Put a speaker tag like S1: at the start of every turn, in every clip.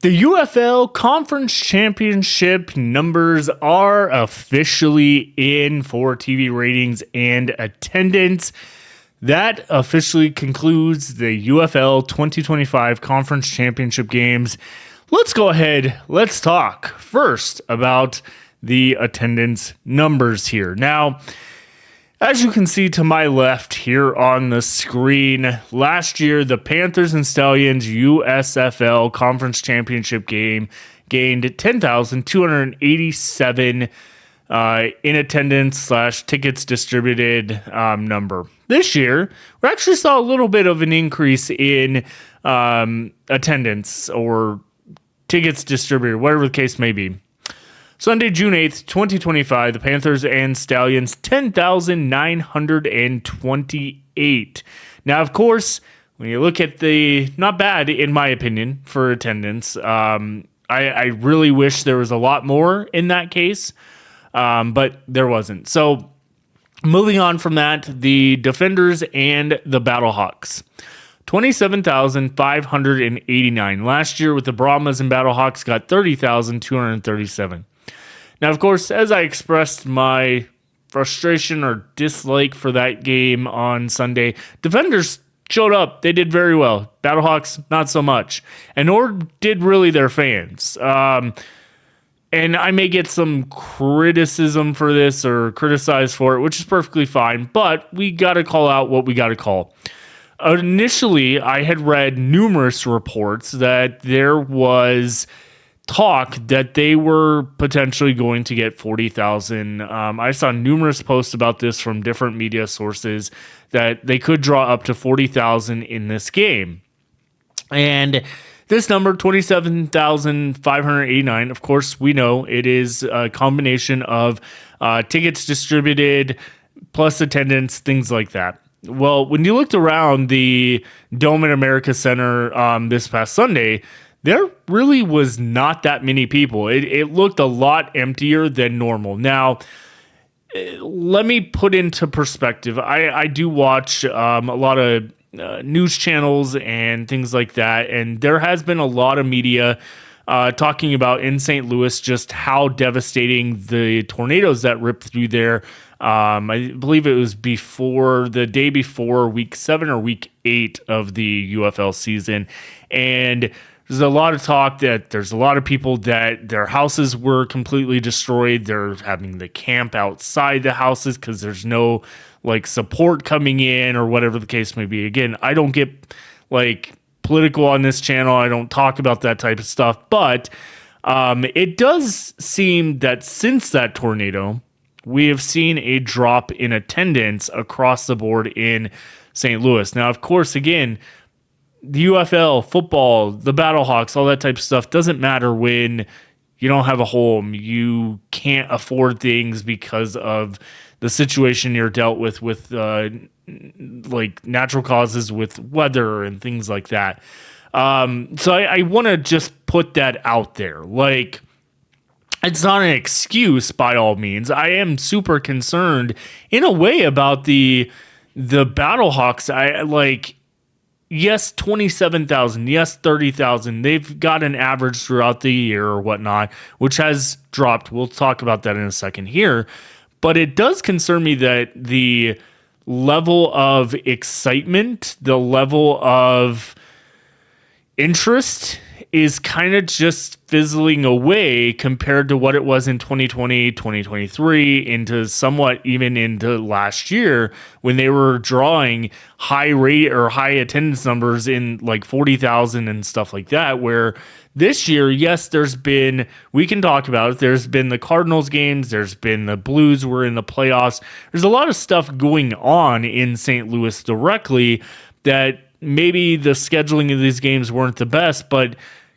S1: The UFL Conference Championship numbers are officially in for TV ratings and attendance. That officially concludes the UFL 2025 Conference Championship games. Let's go ahead. Let's talk first about the attendance numbers here. Now, as you can see to my left here on the screen, last year the Panthers and Stallions USFL Conference Championship game gained 10,287 in attendance / tickets distributed number. This year, we actually saw a little bit of an increase in attendance or tickets distributed, whatever the case may be. Sunday, June 8th, 2025, the Panthers and Stallions, 10,928. Now, of course, when you look at not bad, in my opinion, for attendance. I really wish there was a lot more in that case, but there wasn't. So, moving on from that, the Defenders and the Battlehawks. 27,589. Last year with the Brahmas and Battlehawks got 30,237. Now, of course, as I expressed my frustration or dislike for that game on Sunday, Defenders showed up. They did very well. Battlehawks, not so much. And nor did really their fans. And I may get some criticism for this or criticized for it, which is perfectly fine. But we got to call out what we got to call. Initially, I had read numerous reports that there was talk that they were potentially going to get 40,000. I saw numerous posts about this from different media sources that they could draw up to 40,000 in this game. And this number, 27,589, of course, we know it is a combination of tickets distributed plus attendance, things like that. Well, when you looked around the Dome at America Center this past Sunday, there really was not that many people. It looked a lot emptier than normal. Now, let me put into perspective. I do watch a lot of news channels and things like that, and there has been a lot of media talking about in St. Louis just how devastating the tornadoes that ripped through there. I believe it was the day before week 7 or week 8 of the UFL season. And there's a lot of talk that there's a lot of people that their houses were completely destroyed. They're having to camp outside the houses because there's no support coming in or whatever the case may be. Again, I don't get political on this channel. I don't talk about that type of stuff, but it does seem that since that tornado, we have seen a drop in attendance across the board in St. Louis. Now, of course, again, the UFL, football, the Battlehawks, all that type of stuff doesn't matter when you don't have a home. You can't afford things because of the situation you're dealt with natural causes with weather and things like that. So I want to just put that out there. It's not an excuse by all means. I am super concerned in a way about the Battlehawks. Yes, 27,000. Yes, 30,000. They've got an average throughout the year or whatnot, which has dropped. We'll talk about that in a second here. But it does concern me that the level of excitement, the level of interest is kind of just fizzling away compared to what it was in 2020, 2023, into somewhat even into last year when they were drawing high rate or high attendance numbers in 40,000 and stuff like that, where this year, yes, we can talk about it. There's been the Cardinals games. There's been the Blues were in the playoffs. There's a lot of stuff going on in St. Louis directly that maybe the scheduling of these games weren't the best, but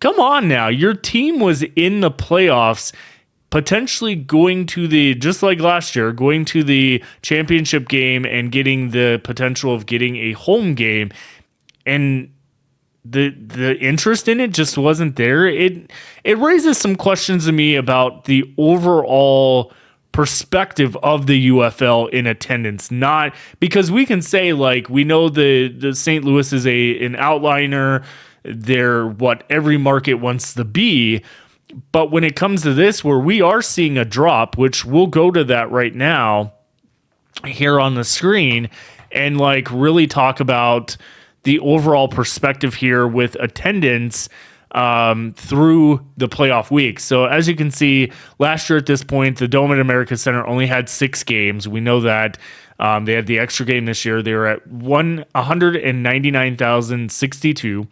S1: come on now. Your team was in the playoffs, potentially just like last year, going to the championship game and getting the potential of getting a home game. And the interest in it just wasn't there. It raises some questions to me about the overall perspective of the UFL in attendance, not because we can say we know the St. Louis is an outliner. they're what every market wants to be. But when it comes to this, where we are seeing a drop, which we'll go to that right now here on the screen, and like really talk about the overall perspective here with attendance through the playoff week. So as you can see, last year at this point, the Dome at America Center only had 6 games. We know that. They had the extra game this year. They were at 199,062.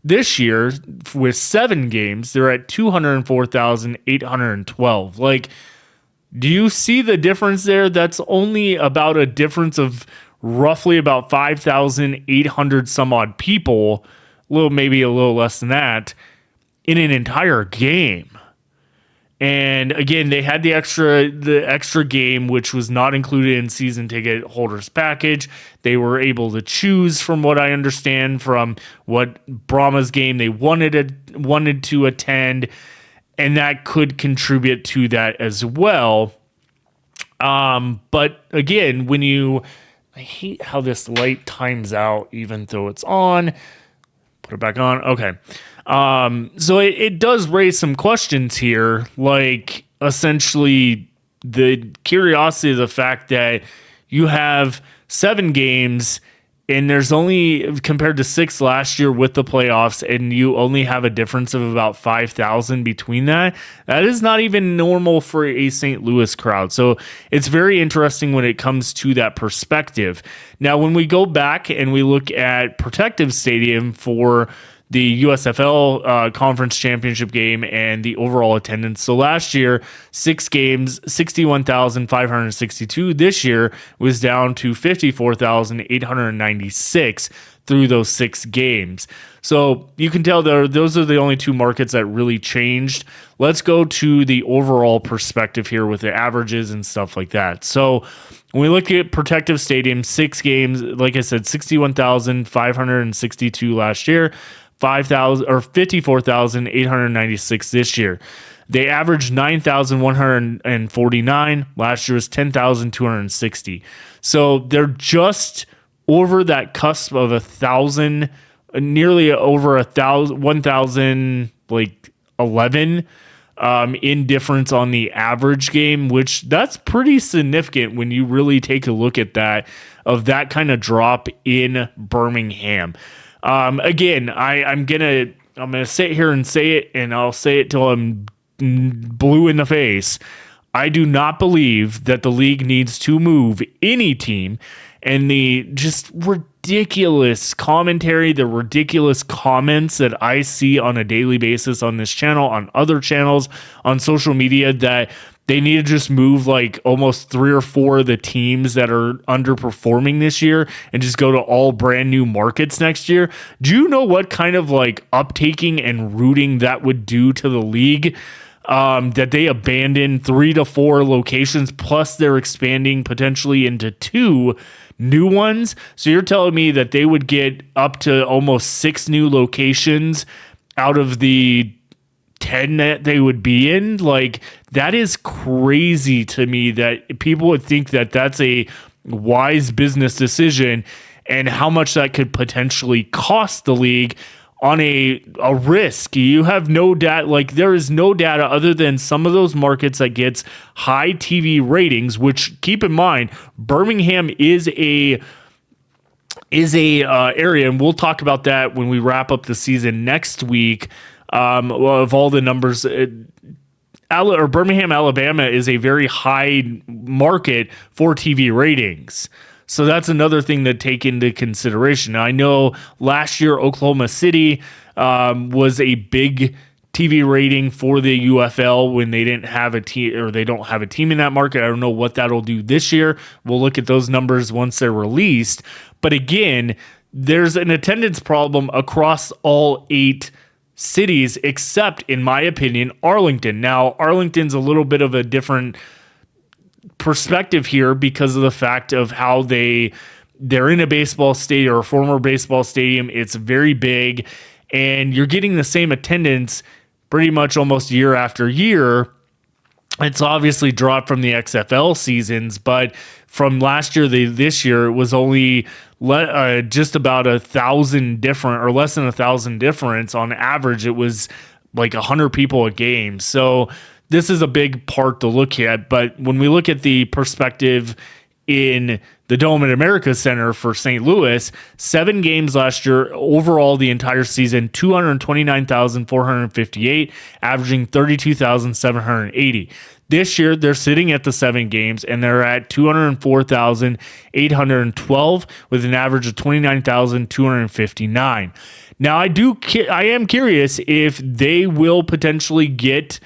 S1: This year, with 7 games, they're at 204,812. Like, do you see the difference there? That's only about a difference of roughly about 5,800 some odd people, maybe a little less than that, in an entire game. And again, they had the extra game, which was not included in season ticket holders package. They were able to choose, from what I understand, from what Brahma's game they wanted to attend, and that could contribute to that as well. But again, I hate how this light times out, even though it's on. Put it back on. Okay. So it does raise some questions here, like essentially the curiosity of the fact that you have 7 games and there's only, compared to 6 last year with the playoffs, and you only have a difference of about 5,000 between that. That is not even normal for a St. Louis crowd. So it's very interesting when it comes to that perspective. Now, when we go back and we look at Protective Stadium for the USFL conference championship game and the overall attendance. So last year, 6 games, 61,562. This year was down to 54,896 through those 6 games. So you can tell those are the only 2 markets that really changed. Let's go to the overall perspective here with the averages and stuff like that. So when we look at Protective Stadium, 6 games, like I said, 61,562 last year. 54,896 this year. They averaged 9,149. Last year was 10,260. So they're just over that cusp of 1,000, nearly over 1,000, like 11 in difference on the average game, which that's pretty significant when you really take a look at that, of that kind of drop in Birmingham. Again, I'm gonna sit here and say it, and I'll say it till I'm blue in the face. I do not believe that the league needs to move any team, and the just ridiculous commentary, the ridiculous comments that I see on a daily basis on this channel, on other channels, on social media, that they need to just move like almost 3 or 4 of the teams that are underperforming this year and just go to all brand new markets next year. Do you know what kind of like uptaking and rooting that would do to the league? That they abandon 3 to 4 locations, plus they're expanding potentially into 2 new ones. So you're telling me that they would get up to almost 6 new locations out of the 10 that they would be in? Like, that is crazy to me that people would think that that's a wise business decision, and how much that could potentially cost the league on a risk. You have no data, like there is no data other than some of those markets that gets high TV ratings, which, keep in mind, Birmingham is a area, and we'll talk about that when we wrap up the season next week. Of all the numbers, Birmingham, Alabama is a very high market for TV ratings. So that's another thing to take into consideration. Now, I know last year Oklahoma City was a big TV rating for the UFL when they didn't have a team, or they don't have a team in that market. I don't know what that'll do this year. We'll look at those numbers once they're released. But again, there's an attendance problem across all 8 cities, except, in my opinion, Arlington. Now, Arlington's a little bit of a different perspective here because of the fact of how they're in a baseball stadium, or a former baseball stadium. It's very big, and you're getting the same attendance pretty much almost year after year. It's obviously dropped from the XFL seasons, but from last year to this year, it was only just about 1,000 different, or less than 1,000 difference. On average, it was like 100 people a game. So this is a big part to look at. But when we look at the perspective in the Dome at America Center for St. Louis, 7 games last year, overall the entire season, 229,458, averaging 32,780. This year, they're sitting at the 7 games, and they're at 204,812 with an average of 29,259. Now, I am curious if they will potentially get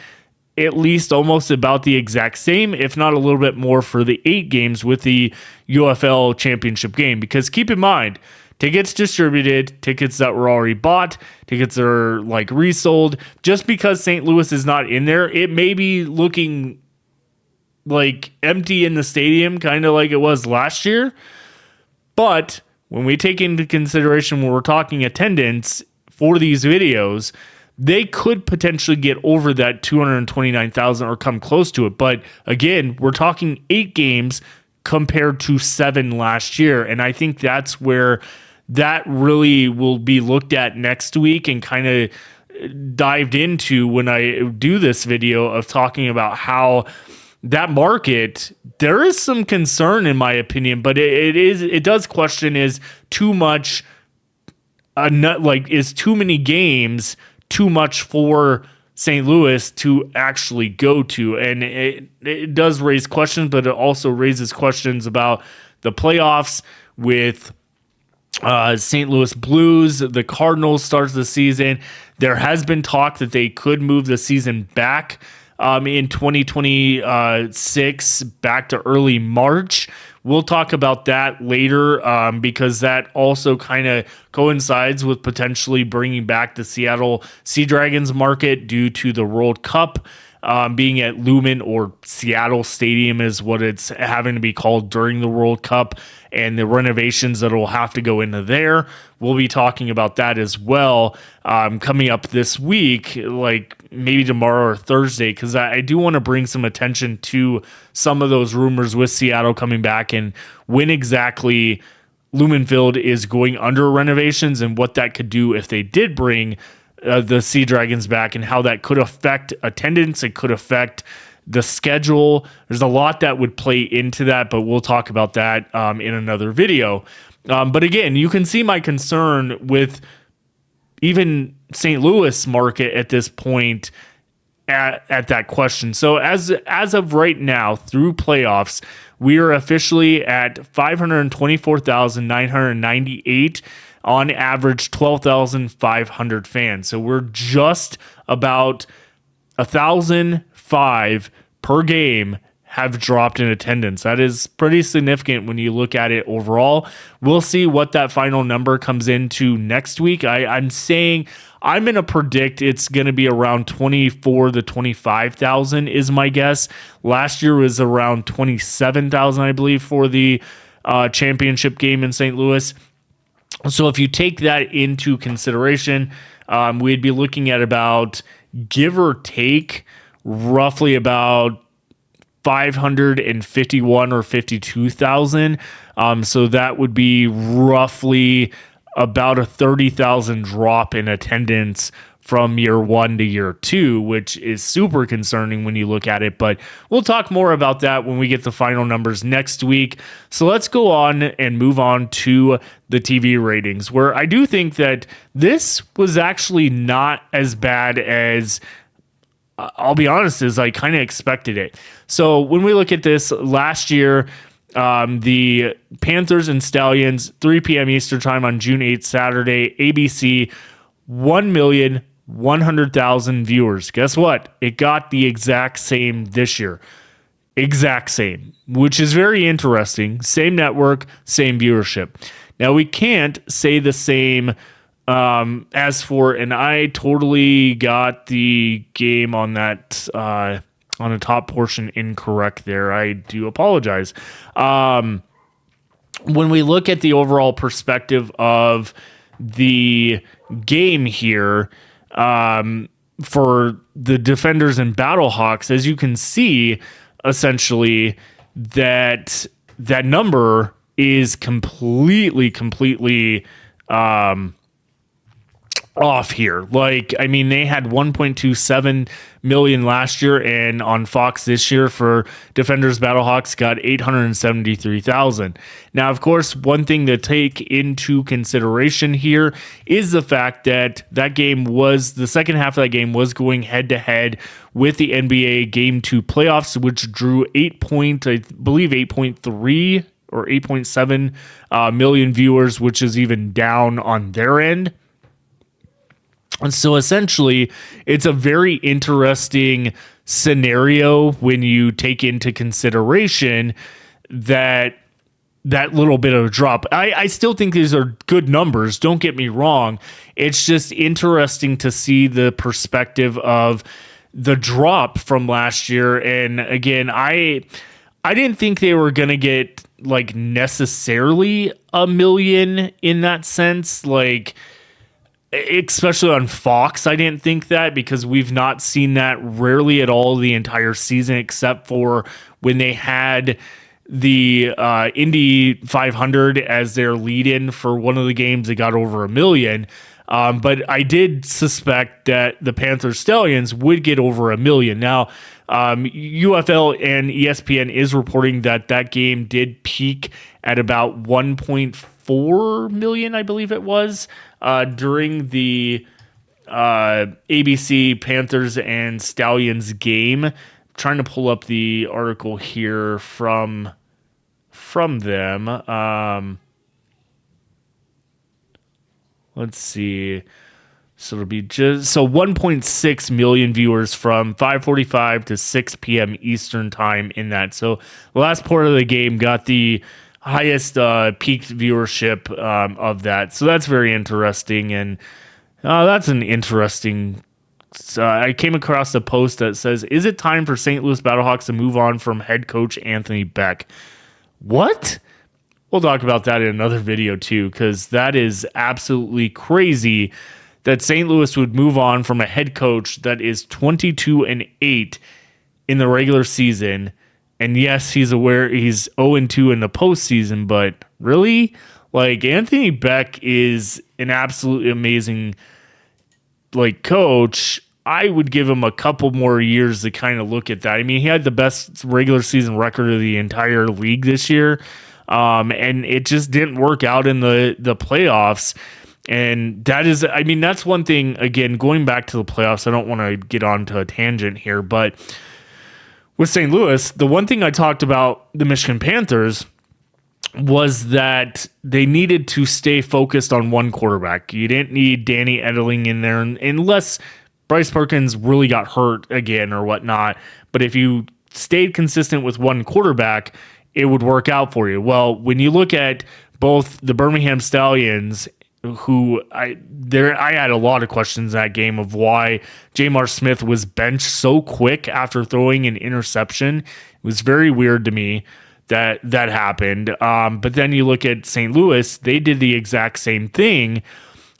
S1: at least almost about the exact same, if not a little bit more, for the 8 games with the UFL championship game. Because keep in mind, tickets distributed, tickets that were already bought, tickets that are like resold. Just because St. Louis is not in there, it may be looking like empty in the stadium, kind of like it was last year. But when we take into consideration when we're talking attendance for these videos, they could potentially get over that 229,000 or come close to it. But again, we're talking 8 games compared to 7 last year. And I think that's where that really will be looked at next week and kind of dived into when I do this video of talking about how that market, there is some concern in my opinion, but it does question, is too much, is too many games too much for St. Louis to actually go to? And it does raise questions, but it also raises questions about the playoffs with St. Louis Blues. The Cardinals starts the season. There has been talk that they could move the season back in 2026 back to early March. We'll talk about that later because that also kind of coincides with potentially bringing back the Seattle Sea Dragons market due to the World Cup being at Lumen, or Seattle Stadium is what it's having to be called during the World Cup, and the renovations that will have to go into there. We'll be talking about that as well coming up this week, like maybe tomorrow or Thursday, because I do want to bring some attention to some of those rumors with Seattle coming back and when exactly Lumen Field is going under renovations and what that could do if they did bring the Sea Dragons back, and how that could affect attendance. It could affect the schedule. There's a lot that would play into that, but we'll talk about that in another video. But again, you can see my concern with even St. Louis market at this point at that question. So as of right now, through playoffs, we are officially at 524,998, on average 12,500 fans. So we're just about 1,005 per game have dropped in attendance. That is pretty significant when you look at it overall. We'll see what that final number comes into next week. I'm saying I'm going to predict it's going to be around 24 to 25,000 is my guess. Last year was around 27,000, I believe, for the championship game in St. Louis. So if you take that into consideration, we'd be looking at about, give or take, roughly about 551 or 52,000. So that would be roughly about a 30,000 drop in attendance from year 1 to year 2, which is super concerning when you look at it. But we'll talk more about that when we get the final numbers next week. So let's go on and move on to the TV ratings, where I do think that this was actually not as bad as, I'll be honest, as I kind of expected it. So when we look at this last year, the Panthers and Stallions, 3 p.m. Eastern time on June 8th, Saturday, ABC, 1,100,000 viewers. Guess what? It got the exact same this year. Exact same, which is very interesting. Same network, same viewership. Now, we can't say the same as for, and I totally got the game on that, on the top portion incorrect there. I do apologize. When we look at the overall perspective of the game here, for the Defenders and Battlehawks, as you can see, essentially that number is completely off here. Like, I mean, they had 1.27 million last year, and on Fox this year for Defenders Battlehawks got 873,000. Now, of course, one thing to take into consideration here is the fact that the second half of that game was going head to head with the NBA Game 2 playoffs, which drew 8.3 or 8.7 million viewers, which is even down on their end. And so essentially, it's a very interesting scenario when you take into consideration that little bit of a drop. I still think these are good numbers. Don't get me wrong. It's just interesting to see the perspective of the drop from last year. And again, I didn't think they were going to get like necessarily a million in that sense. Like, especially on Fox, I didn't think that, because we've not seen that rarely at all the entire season, except for when they had the Indy 500 as their lead-in for one of the games that got over 1 million. But I did suspect that the Panthers Stallions would get over 1 million. Now, UFL and ESPN is reporting that game did peak at about 1.4 million, I believe it was, during the ABC Panthers and Stallions game. I'm trying to pull up the article here from them. Let's see. So it'll be 1.6 million viewers from 5:45 to 6 p.m. Eastern time in that. So the last part of the game got the highest peaked viewership of that. So that's very interesting. And that's an interesting. I came across a post that says, "Is it time for St. Louis Battlehawks to move on from head coach Anthony Beck?" What? We'll talk about that in another video too, because that is absolutely crazy that St. Louis would move on from a head coach that is 22-8 in the regular season. And yes, he's 0-2 in the postseason, but really? Like, Anthony Beck is an absolutely amazing coach. I would give him a couple more years to kind of look at that. I mean, he had the best regular season record of the entire league this year. And it just didn't work out in the playoffs. And that's one thing, again, going back to the playoffs, I don't want to get onto a tangent here, but with St. Louis, the one thing I talked about the Michigan Panthers was that they needed to stay focused on one quarterback. You didn't need Danny Edeling in there unless Bryce Perkins really got hurt again or whatnot. But if you stayed consistent with one quarterback, it would work out for you. Well, when you look at both the Birmingham Stallions, who I had a lot of questions in that game of why Jamar Smith was benched so quick after throwing an interception. It was very weird to me that happened. But then you look at St. Louis, they did the exact same thing,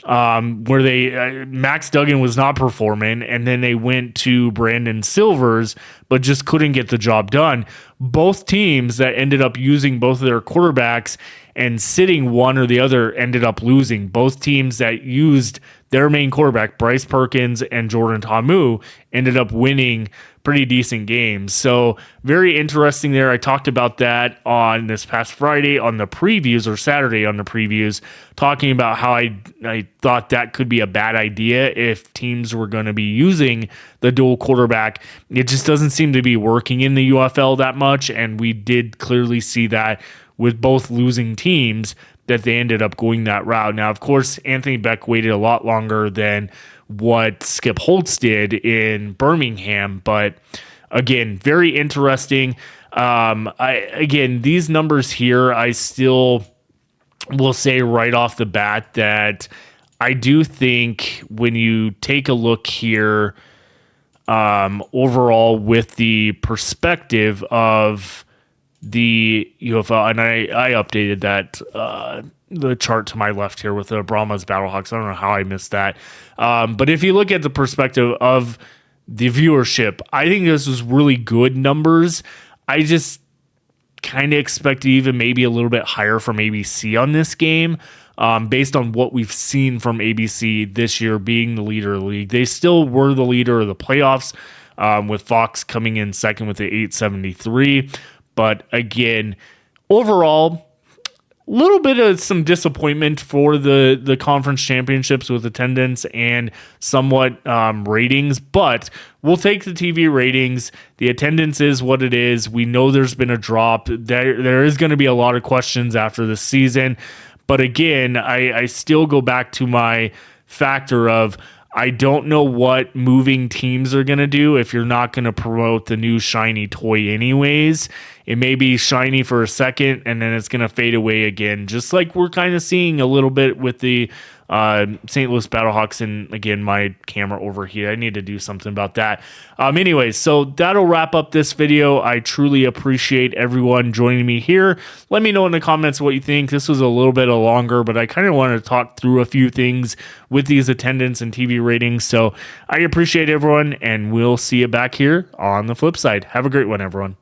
S1: where Max Duggan was not performing, and then they went to Brandon Silvers, but just couldn't get the job done. Both teams that ended up using both of their quarterbacks and sitting one or the other ended up losing. Both teams that used their main quarterback, Bryce Perkins and Jordan Ta'amu, ended up winning pretty decent games. So very interesting there. I talked about that on this past Friday on the previews, or Saturday on the previews, talking about how I thought that could be a bad idea if teams were going to be using the dual quarterback. It just doesn't seem to be working in the UFL that much, and we did clearly see that with both losing teams, that they ended up going that route. Now, of course, Anthony Beck waited a lot longer than what Skip Holtz did in Birmingham, but again, very interesting. These numbers here, I still will say right off the bat that I do think when you take a look here, overall with the perspective of the UFL, and I updated that the chart to my left here with the Brahmas Battlehawks. I don't know how I missed that. But if you look at the perspective of the viewership, I think this was really good numbers. I just kind of expected even maybe a little bit higher from ABC on this game. Based on what we've seen from ABC this year being the leader of the league. They still were the leader of the playoffs, with Fox coming in second with the 873. But again, overall, little bit of some disappointment for the conference championships with attendance and somewhat ratings, but we'll take the TV ratings. The attendance is what it is. We know there's been a drop. There is going to be a lot of questions after the season, but again, I still go back to my factor of I don't know what moving teams are going to do if you're not going to promote the new shiny toy anyways. It may be shiny for a second and then it's going to fade away again, just like we're kind of seeing a little bit with the St. Louis Battlehawks. And again, my camera over here, I need to do something about that. Anyways, so that'll wrap up this video. I truly appreciate everyone joining me here. Let me know in the comments what you think. This was a little bit longer, but I kind of wanted to talk through a few things with these attendance and TV ratings. So I appreciate everyone, and we'll see you back here on the flip side. Have a great one, everyone.